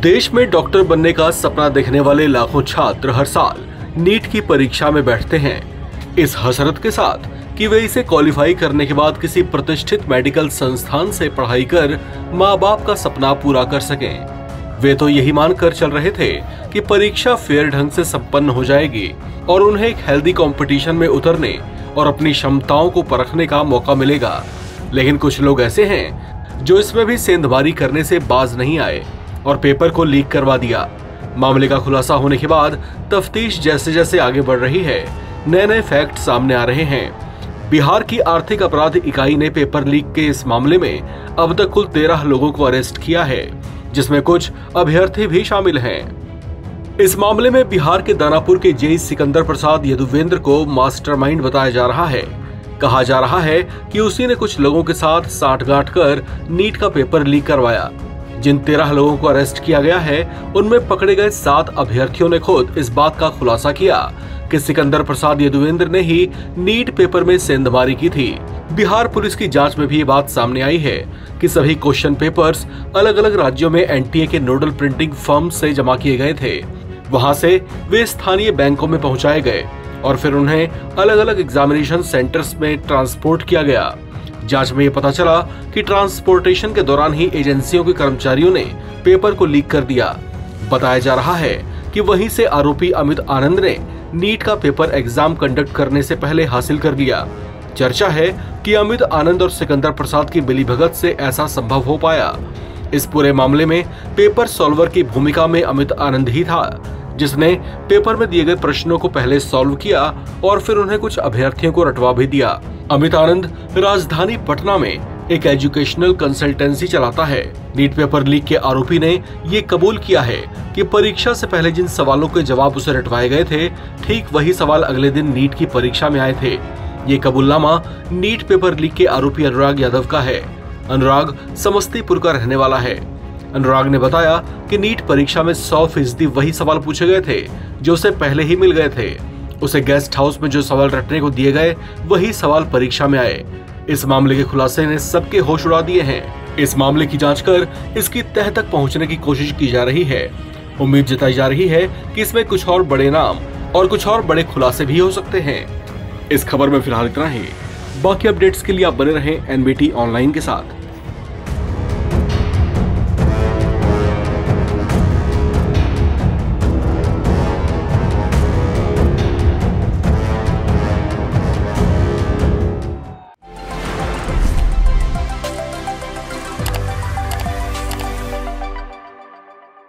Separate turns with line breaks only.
देश में डॉक्टर बनने का सपना देखने वाले लाखों छात्र हर साल नीट की परीक्षा में बैठते हैं, इस हसरत के साथ कि वे इसे क्वालिफाई करने के बाद किसी प्रतिष्ठित मेडिकल संस्थान से पढ़ाई कर माँ बाप का सपना पूरा कर सकें। वे तो यही मानकर चल रहे थे कि परीक्षा फेयर ढंग से संपन्न हो जाएगी और उन्हें एक हेल्दी कंपटीशन में उतरने और अपनी क्षमताओं को परखने का मौका मिलेगा। लेकिन कुछ लोग ऐसे हैं जो इसमें भी सेंधमारी करने से बाज नहीं आए और पेपर को लीक करवा दिया। मामले का खुलासा होने के बाद तफ्तीश जैसे जैसे आगे बढ़ रही है, नए नए फैक्ट सामने आ रहे हैं। बिहार की आर्थिक अपराध इकाई ने पेपर लीक के इस मामले में अब तक कुल 13 लोगों को अरेस्ट किया है, जिसमें कुछ अभ्यर्थी भी शामिल हैं। इस मामले में बिहार के दानापुर के जेई सिकंदर प्रसाद यदुवेंद्र को मास्टरमाइंड बताया जा रहा है। कहा जा रहा है कि उसी ने कुछ लोगों के साथ साठगांठ कर नीट का पेपर लीक करवाया। जिन 13 लोगों को अरेस्ट किया गया है, उनमें पकड़े गए 7 अभ्यर्थियों ने खुद इस बात का खुलासा किया कि सिकंदर प्रसाद यदुवेंद्र ने ही नीट पेपर में सेंधमारी की थी। बिहार पुलिस की जांच में भी ये बात सामने आई है कि सभी क्वेश्चन पेपर्स अलग अलग राज्यों में एनटीए के नोडल प्रिंटिंग फर्म से जमा किए गए थे। वहां से वे स्थानीय बैंकों में पहुंचाए गए और फिर उन्हें अलग अलग एग्जामिनेशन सेंटर्स में ट्रांसपोर्ट किया गया। जांच में ये पता चला कि ट्रांसपोर्टेशन के दौरान ही एजेंसियों के कर्मचारियों ने पेपर को लीक कर दिया। बताया जा रहा है कि वहीं से आरोपी अमित आनंद ने नीट का पेपर एग्जाम कंडक्ट करने से पहले हासिल कर लिया। चर्चा है कि अमित आनंद और सिकंदर प्रसाद की मिलीभगत से ऐसा संभव हो पाया। इस पूरे मामले में पेपर सॉल्वर की भूमिका में अमित आनंद ही था, जिसने पेपर में दिए गए प्रश्नों को पहले सॉल्व किया और फिर उन्हें कुछ अभ्यर्थियों को रटवा भी दिया। अमित आनंद राजधानी पटना में एक एजुकेशनल कंसल्टेंसी चलाता है। नीट पेपर लीक के आरोपी ने ये कबूल किया है कि परीक्षा से पहले जिन सवालों के जवाब उसे रटवाए गए थे, ठीक वही सवाल अगले दिन नीट की परीक्षा में आए थे। ये कबूलनामा नीट पेपर लीक के आरोपी अनुराग यादव का है। अनुराग समस्तीपुर का रहने वाला है। अनुराग ने बताया कि नीट परीक्षा में 100% वही सवाल पूछे गए थे जो उसे पहले ही मिल गए थे। उसे गेस्ट हाउस में जो सवाल रटने को दिए गए, वही सवाल परीक्षा में आए। इस मामले के खुलासे ने सबके होश उड़ा दिए हैं। इस मामले की जांच कर इसकी तह तक पहुंचने की कोशिश की जा रही है। उम्मीद जताई जा रही है कि इसमें कुछ और बड़े नाम और कुछ और बड़े खुलासे भी हो सकते हैं। इस खबर में फिलहाल इतना ही। बाकी अपडेट्स के लिए आप बने रहें एनबीटी ऑनलाइन के साथ।